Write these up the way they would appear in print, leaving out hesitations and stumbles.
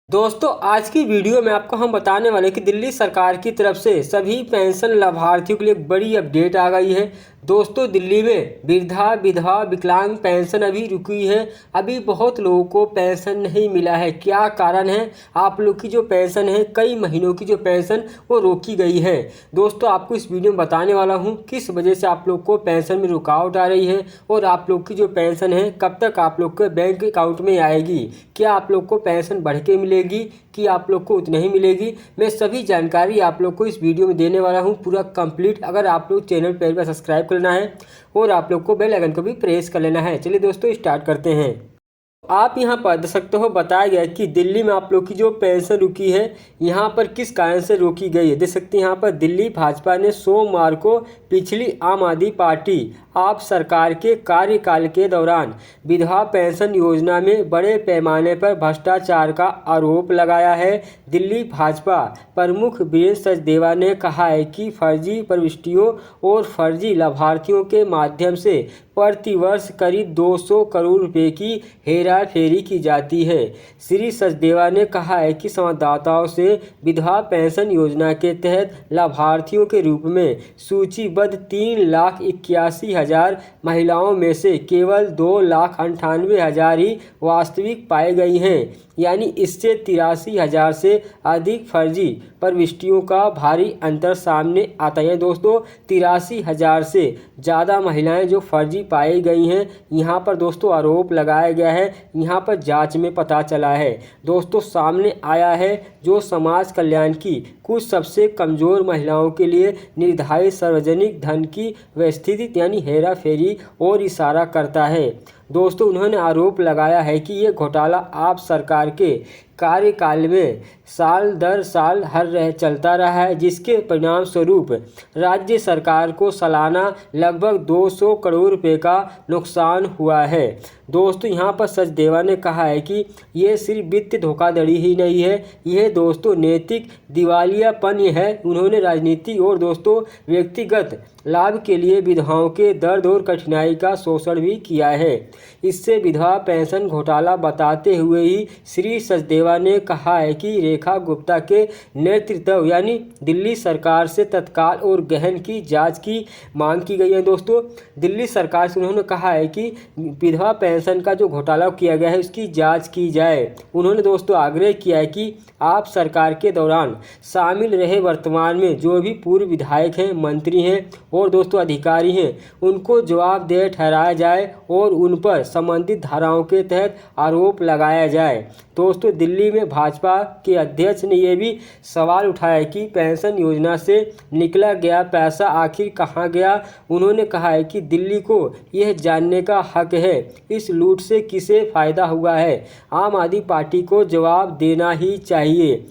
दोस्तों आज की वीडियो में आपको हम बताने वाले कि दिल्ली सरकार की तरफ से सभी पेंशन लाभार्थियों के लिए एक बड़ी अपडेट आ गई है। दोस्तों दिल्ली में वृद्धा विधवा विकलांग पेंशन अभी रुकी है। अभी बहुत लोगों को पेंशन नहीं मिला है। क्या कारण है? आप लोग की जो पेंशन है, कई महीनों की जो पेंशन वो रोकी गई है। दोस्तों आपको इस वीडियो में बताने वाला हूँ किस वजह से आप लोग को पेंशन में रुकावट आ रही है और आप लोग की जो पेंशन है कब तक आप लोग के बैंक अकाउंट में आएगी। क्या आप लोग को पेंशन बढ़ के मिलेगी कि आप लोग को उतनी ही मिलेगी? मैं सभी जानकारी आप लोग को इस वीडियो में देने वाला हूं पूरा कंप्लीट। अगर आप लोग चैनल पर सब्सक्राइब करना है और आप लोग को बेल आइकन को भी प्रेस कर लेना है। चलिए दोस्तों स्टार्ट करते हैं। आप यहाँ पर देख सकते हो बताया गया कि दिल्ली में आप लोग की जो पेंशन रुकी है यहाँ पर किस कारण से रोकी गई है। देख सकते हैं यहाँ पर दिल्ली भाजपा ने सोमवार को पिछली आम आदमी पार्टी आप सरकार के कार्यकाल के दौरान विधवा पेंशन योजना में बड़े पैमाने पर भ्रष्टाचार का आरोप लगाया है। दिल्ली भाजपा प्रमुख वीरेंद्र सचदेवा ने कहा है कि फर्जी प्रविष्टियों और फर्जी लाभार्थियों के माध्यम से प्रतिवर्ष करीब 200 करोड़ रुपए की हेरा फेरी की जाती है। श्री सचदेवा ने कहा है कि संवाददाताओं से विधवा पेंशन योजना के तहत लाभार्थियों के रूप में सूचीबद्ध 3,81,000 महिलाओं में से केवल 2,98,000 ही वास्तविक पाई गई हैं। यानी इससे 83,000 से अधिक फर्जी प्रविष्टियों का भारी अंतर सामने आता है। दोस्तों 83,000 से ज़्यादा महिलाएं जो फर्जी पाई गई हैं, यहाँ पर दोस्तों आरोप लगाया गया है। यहाँ पर जांच में पता चला है दोस्तों, सामने आया है जो समाज कल्याण की कुछ सबसे कमज़ोर महिलाओं के लिए निर्धारित सार्वजनिक धन की व्यवस्थित यानी हेरा फेरी और इशारा करता है। दोस्तों उन्होंने आरोप लगाया है कि ये घोटाला आप सरकार के कार्यकाल में साल दर साल चलता रहा है, जिसके परिणाम स्वरूप राज्य सरकार को सालाना लगभग 200 करोड़ रुपए का नुकसान हुआ है। दोस्तों यहाँ पर सचदेवा ने कहा है कि ये सिर्फ वित्तीय धोखाधड़ी ही नहीं है, यह दोस्तों नैतिक दिवालियापन है। उन्होंने राजनीति और दोस्तों व्यक्तिगत लाभ के लिए विधवाओं के दर्द और कठिनाई का शोषण भी किया है। इससे विधवा पेंशन घोटाला बताते हुए ही श्री सचदेवा ने कहा है कि रेखा गुप्ता के नेतृत्व यानी दिल्ली सरकार से तत्काल और गहन की जांच की मांग की गई है। दोस्तों दिल्ली सरकार से उन्होंने कहा है कि विधवा पेंशन का जो घोटाला किया गया है उसकी जांच की जाए। उन्होंने दोस्तों आग्रह किया है कि आप सरकार के दौरान शामिल रहे वर्तमान में जो भी पूर्व विधायक हैं, मंत्री हैं और दोस्तों अधिकारी हैं, उनको जवाबदेह ठहराया जाए और उन पर संबंधित धाराओं के तहत आरोप लगाया जाए। दोस्तों दिल्ली में भाजपा के अध्यक्ष ने यह भी सवाल उठाया कि पेंशन योजना से निकला गया पैसा आखिर कहां गया। उन्होंने कहा है कि दिल्ली को यह जानने का हक है इस लूट से किसे फायदा हुआ है। आम आदमी पार्टी को जवाब देना ही चाहिए।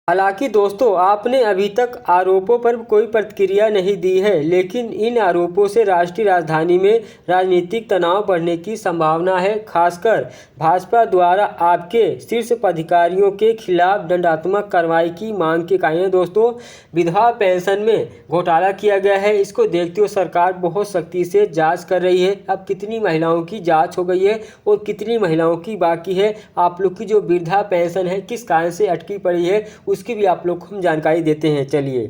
हालांकि दोस्तों आपने अभी तक आरोपों पर कोई प्रतिक्रिया नहीं दी है, लेकिन इन आरोपों से राष्ट्रीय राजधानी में राजनीतिक तनाव बढ़ने की संभावना है। खासकर भाजपा द्वारा आपके शीर्ष पदाधिकारियों के खिलाफ दंडात्मक कार्रवाई की मांग के कारण दोस्तों विधवा पेंशन में घोटाला किया गया है। इसको देखते हुए सरकार बहुत सख्ती से जाँच कर रही है। अब कितनी महिलाओं की जाँच हो गई है और कितनी महिलाओं की बाकी है, आप लोग की जो वृद्धा पेंशन है किस कारण से अटकी पड़ी है उसकी भी आप लोग को हम जानकारी देते हैं। चलिए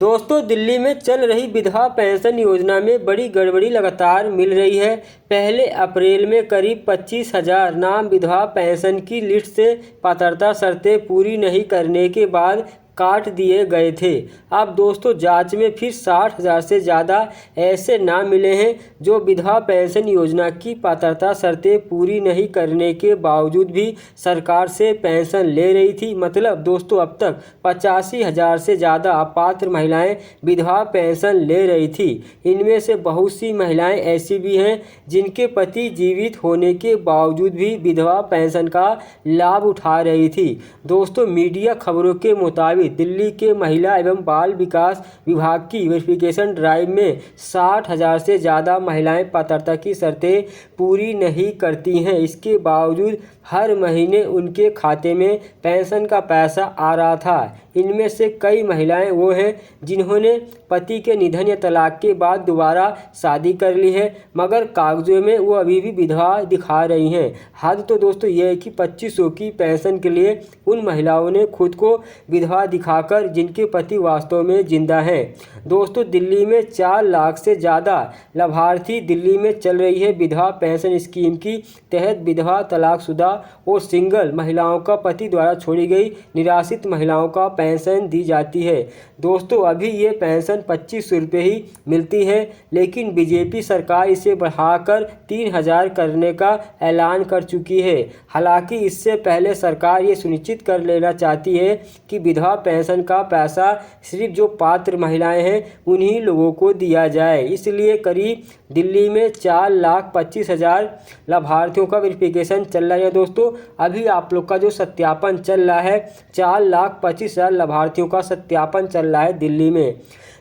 दोस्तों दिल्ली में चल रही विधवा पेंशन योजना में बड़ी गड़बड़ी लगातार मिल रही है। पहले अप्रैल में करीब 25,000 नाम विधवा पेंशन की लिस्ट से पात्रता शर्तें पूरी नहीं करने के बाद काट दिए गए थे। अब दोस्तों जांच में फिर 60,000 से ज़्यादा ऐसे नाम मिले हैं जो विधवा पेंशन योजना की पात्रता शर्तें पूरी नहीं करने के बावजूद भी सरकार से पेंशन ले रही थी। मतलब दोस्तों अब तक 85,000 से ज़्यादा अपात्र महिलाएं विधवा पेंशन ले रही थी। इनमें से बहुत सी महिलाएं ऐसी भी हैं जिनके पति जीवित होने के बावजूद भी विधवा पेंशन का लाभ उठा रही थी। दोस्तों मीडिया खबरों के मुताबिक दिल्ली के महिला एवं बाल विकास विभाग की वेरिफिकेशन ड्राइव में 60,000 से ज़्यादा महिलाएं पात्रता की शर्तें पूरी नहीं करती हैं। इसके बावजूद हर महीने उनके खाते में पेंशन का पैसा आ रहा था। इनमें से कई महिलाएं वो हैं जिन्होंने पति के निधन या तलाक के बाद दोबारा शादी कर ली है, मगर कागजों में वो अभी भी विधवा दिखा रही हैं। हद तो दोस्तों ये है कि 2500 की पेंशन के लिए उन महिलाओं ने खुद को विधवा दिखाकर जिनके पति वास्तव में जिंदा हैं। दोस्तों दिल्ली में 4 लाख से ज़्यादा लाभार्थी दिल्ली में चल रही है विधवा पेंशन स्कीम की तहत विधवा, तलाकशुदा और सिंगल महिलाओं का पति द्वारा छोड़ी गई निराश्रित महिलाओं का पेंशन दी जाती है। दोस्तों अभी ये पेंशन 2500 रुपये ही मिलती है, लेकिन बीजेपी सरकार इसे बढ़ाकर 3000 करने का ऐलान कर चुकी है। हालांकि इससे पहले सरकार ये सुनिश्चित कर लेना चाहती है कि विधवा पेंशन का पैसा सिर्फ जो पात्र महिलाएं हैं उन्हीं लोगों को दिया जाए। इसलिए करीब दिल्ली में 4,25,000 लाभार्थियों का वेरिफिकेशन चल रहा है। दोस्तों अभी आप लोग का जो सत्यापन चल रहा है, 4,25,000 लाभार्थियों का सत्यापन चल रहा है दिल्ली में।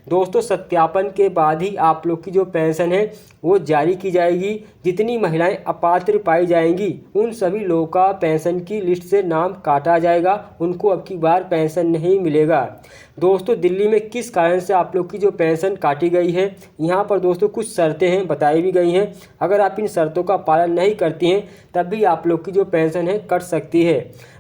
दोस्तों सत्यापन के बाद ही आप लोग की जो पेंशन है वो जारी की जाएगी। जितनी महिलाएं अपात्र पाई जाएंगी उन सभी लोगों का पेंशन की लिस्ट से नाम काटा जाएगा, उनको अब की बार पेंशन नहीं मिलेगा। दोस्तों दिल्ली में किस कारण से आप लोग की जो पेंशन काटी गई है, यहाँ पर दोस्तों कुछ शर्तें हैं बताई भी गई हैं। अगर आप इन शर्तों का पालन नहीं करती हैं तब भी आप लोग की जो पेंशन है कट सकती है।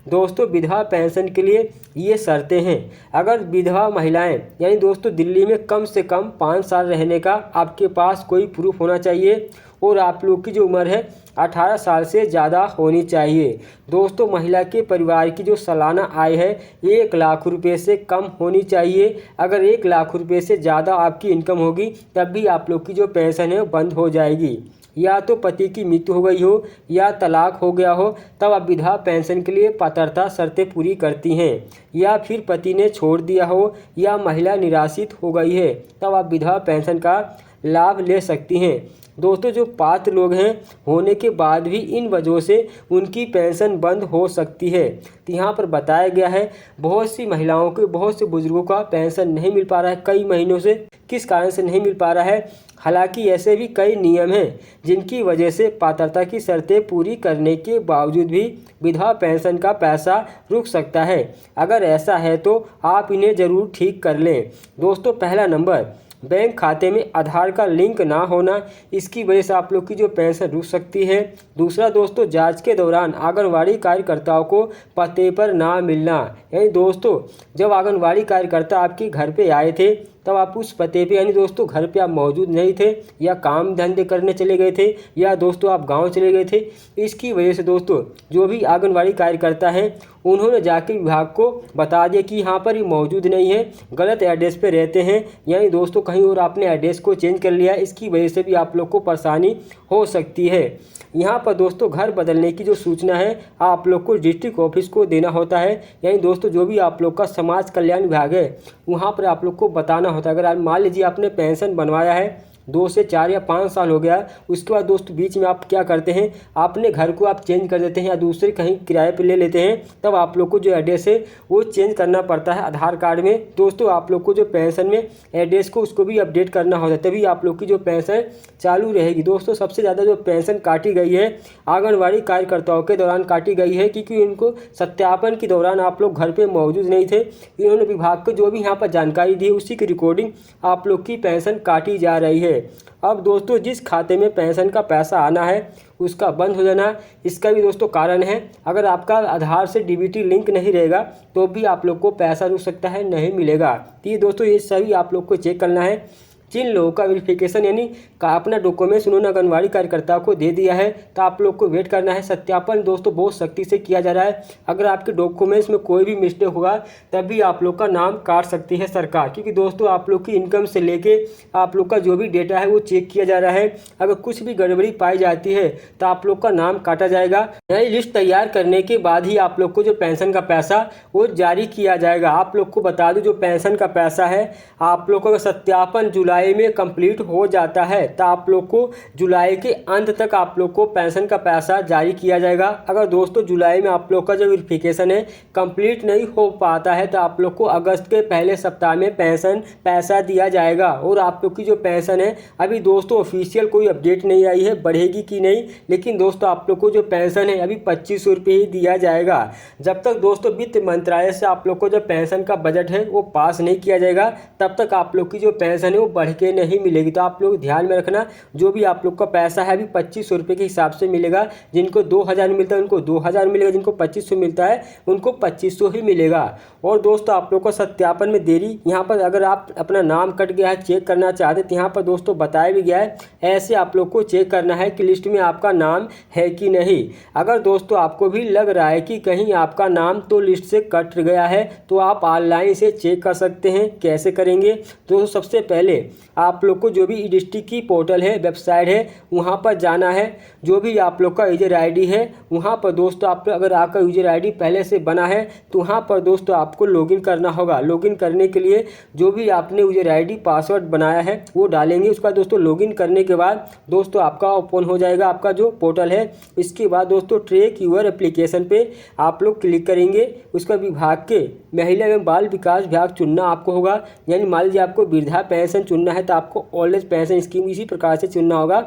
दोस्तों विधवा पेंशन के लिए ये शर्तें हैं। अगर विधवा महिलाएं यानी दोस्तों दिल्ली में कम से कम 5 साल रहने का आपके पास कोई प्रूफ होना चाहिए और आप लोग की जो उम्र है 18 साल से ज़्यादा होनी चाहिए। दोस्तों महिला के परिवार की जो सालाना आय है 1 लाख रुपये से कम होनी चाहिए। अगर 1 लाख रुपये से ज़्यादा आपकी इनकम होगी तब भी आप लोग की जो पेंशन है बंद हो जाएगी। या तो पति की मृत्यु हो गई हो या तलाक हो गया हो तब आप विधवा पेंशन के लिए पात्रता शर्तें पूरी करती हैं, या फिर पति ने छोड़ दिया हो या महिला निराश्रित हो गई है तब आप विधवा पेंशन का लाभ ले सकती हैं। दोस्तों जो पात्र लोग हैं होने के बाद भी इन वजहों से उनकी पेंशन बंद हो सकती है। तो यहाँ पर बताया गया है बहुत सी महिलाओं को, बहुत से बुजुर्गों का पेंशन नहीं मिल पा रहा है कई महीनों से। किस कारण से नहीं मिल पा रहा है? हालांकि ऐसे भी कई नियम हैं जिनकी वजह से पात्रता की शर्तें पूरी करने के बावजूद भी विधवा पेंशन का पैसा रुक सकता है। अगर ऐसा है तो आप इन्हें ज़रूर ठीक कर लें। दोस्तों पहला नंबर, बैंक खाते में आधार का लिंक ना होना, इसकी वजह से आप लोग की जो पेंशन रुक सकती है। दूसरा दोस्तों जांच के दौरान आंगनवाड़ी कार्यकर्ताओं को पते पर ना मिलना, यानी दोस्तों जब आंगनवाड़ी कार्यकर्ता आपके घर पे आए थे तब आप उस पते पे यानी दोस्तों घर पे आप मौजूद नहीं थे या काम धंधे करने चले गए थे या दोस्तों आप गांव चले गए थे। इसकी वजह से दोस्तों जो भी आंगनवाड़ी कार्यकर्ता हैं उन्होंने जाके विभाग को बता दिया कि यहाँ पर ये मौजूद नहीं है, गलत एड्रेस पे रहते हैं, यानी दोस्तों कहीं और आपने एड्रेस को चेंज कर लिया। इसकी वजह से भी आप लोग को परेशानी हो सकती है। यहाँ पर दोस्तों घर बदलने की जो सूचना है आप लोग को डिस्ट्रिक्ट ऑफिस को देना होता है, यानी दोस्तों जो भी आप लोग का समाज कल्याण विभाग है वहाँ पर आप लोग को बताना होता है। अगर मान लीजिए आपने पेंशन बनवाया है 2 से 4 या 5 साल हो गया, उसके बाद दोस्तों बीच में आप क्या करते हैं, अपने घर को आप चेंज कर देते हैं या दूसरे कहीं किराए पे ले लेते हैं, तब आप लोग को जो एड्रेस है वो चेंज करना पड़ता है आधार कार्ड में। दोस्तों आप लोग को जो पेंशन में एड्रेस को उसको भी अपडेट करना होता है, तभी आप लोग की जो पेंशन चालू रहेगी। दोस्तों सबसे ज़्यादा जो पेंशन काटी गई है आंगनवाड़ी कार्यकर्ताओं के दौरान काटी गई है, क्योंकि उनको सत्यापन के दौरान आप लोग घर पर मौजूद नहीं थे। इन्होंने विभाग को जो भी यहाँ पर जानकारी दी उसी की रिकॉर्डिंग आप लोग की पेंशन काटी जा रही है। अब दोस्तों जिस खाते में पेंशन का पैसा आना है उसका बंद हो जाना, इसका भी दोस्तों कारण है। अगर आपका आधार से डीबीटी लिंक नहीं रहेगा तो भी आप लोग को पैसा रुक सकता है, नहीं मिलेगा। तो ये दोस्तों ये सभी आप लोग को चेक करना है। जिन लोगों का वेरिफिकेशन यानी अपना डॉक्यूमेंट्स उन्होंने आंगनवाड़ी कार्यकर्ता को दे दिया है तो आप लोग को वेट करना है। सत्यापन दोस्तों बहुत सख्ती से किया जा रहा है। अगर आपके डॉक्यूमेंट्स में कोई भी मिस्टेक होगा तभी आप लोग का नाम काट सकती है सरकार, क्योंकि दोस्तों आप लोग की इनकम से लेके आप लोग का जो भी डेटा है वो चेक किया जा रहा है। अगर कुछ भी गड़बड़ी पाई जाती है तो आप लोग का नाम काटा जाएगा। नई लिस्ट तैयार करने के बाद ही आप लोग को जो पेंशन का पैसा वो जारी किया जाएगा। आप लोग को बता दूँ जो पेंशन का पैसा है आप लोग का सत्यापन जुलाई जुलाई में कंप्लीट हो जाता है तो आप लोग को जुलाई के अंत तक आप लोग को पेंशन का पैसा जारी किया जाएगा। अगर दोस्तों जुलाई में आप लोग का जो वेरिफिकेशन है कंप्लीट नहीं हो पाता है तो आप लोग को अगस्त के पहले सप्ताह में पेंशन पैसा दिया जाएगा। और आप लोग की जो पेंशन है अभी दोस्तों ऑफिशियल कोई अपडेट नहीं आई है बढ़ेगी कि नहीं, लेकिन दोस्तों आप लोग को जो पेंशन है अभी 2500 रुपये ही दिया जाएगा। जब तक दोस्तों वित्त मंत्रालय से आप लोग को जो पेंशन का बजट है वो पास नहीं किया जाएगा तब तक आप लोग की जो पेंशन है वो बढ़ के नहीं मिलेगी। तो आप लोग ध्यान में रखना, जो भी आप लोग का पैसा है अभी 2500 रुपये के हिसाब से मिलेगा। जिनको 2000 मिलता है उनको 2000 मिलेगा, जिनको 2500 मिलता है उनको 2500 ही मिलेगा। और दोस्तों आप लोग को सत्यापन में देरी, यहाँ पर अगर आप अपना नाम कट गया है चेक करना चाहते तो यहाँ पर दोस्तों बताया भी गया है ऐसे आप लोग को चेक करना है कि लिस्ट में आपका नाम है कि नहीं। अगर दोस्तों आपको भी लग रहा है कि कहीं आपका नाम तो लिस्ट से कट गया है तो आप ऑनलाइन से चेक कर सकते हैं। कैसे करेंगे दोस्तों, सबसे पहले आप लोग को जो भी डिस्ट्रिक्ट की पोर्टल है वेबसाइट है वहाँ पर जाना है। जो भी आप लोग का यूजर आईडी है वहाँ पर दोस्तों आप अगर आपका यूजर आईडी पहले से बना है तो वहाँ पर दोस्तों आपको लॉगिन करना होगा। लॉगिन करने के लिए जो भी आपने यूजर आईडी पासवर्ड बनाया है वो डालेंगे। उसके बाद दोस्तों लॉगिन करने के बाद दोस्तों आपका ओपन हो जाएगा आपका जो पोर्टल है। इसके बाद दोस्तों ट्रैक यूर एप्लीकेशन पे आप लोग क्लिक करेंगे। उसका विभाग के महिला एवं बाल विकास विभाग चुनना आपको होगा। यानी मान लीजिए आपको वृद्धा पेंशन चुनना है तो आपको ओल्ड एज पेंशन स्कीम इसी प्रकार से चुनना होगा।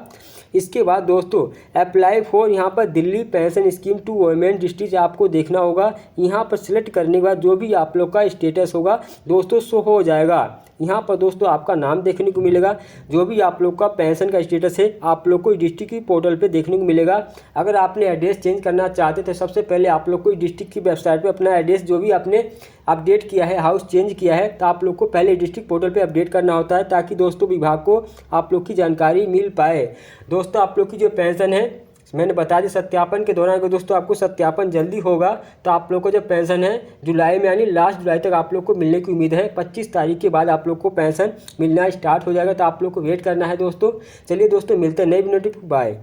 इसके बाद दोस्तों अप्लाई फॉर यहाँ पर Delhi pension scheme to women district आपको देखना होगा। यहाँ पर सिलेक्ट करने के बाद जो भी आप लोग का स्टेटस होगा दोस्तों शो हो जाएगा। यहाँ पर दोस्तों आपका नाम देखने को मिलेगा। जो भी आप लोग का पेंशन का स्टेटस है आप लोग को डिस्ट्रिक्ट की पोर्टल पे देखने को मिलेगा। अगर आपने एड्रेस चेंज करना चाहते तो सबसे पहले आप लोग को डिस्ट्रिक्ट की वेबसाइट पे अपना एड्रेस जो भी आपने अपडेट किया है हाउस चेंज किया है तो आप लोग को पहले डिस्ट्रिक्ट पोर्टल पे अपडेट करना होता है ताकि दोस्तों विभाग को आप लोग की जानकारी मिल पाए। दोस्तों आप लोग की जो पेंशन है मैंने बता दी सत्यापन के दौरान, अगर दोस्तों आपको सत्यापन जल्दी होगा तो आप लोग को जो पेंशन है जुलाई में यानी लास्ट जुलाई तक आप लोग को मिलने की उम्मीद है। 25 तारीख के बाद आप लोग को पेंशन मिलना स्टार्ट हो जाएगा तो आप लोग को वेट करना है दोस्तों। चलिए दोस्तों मिलते हैं नई वीडियो। बाय।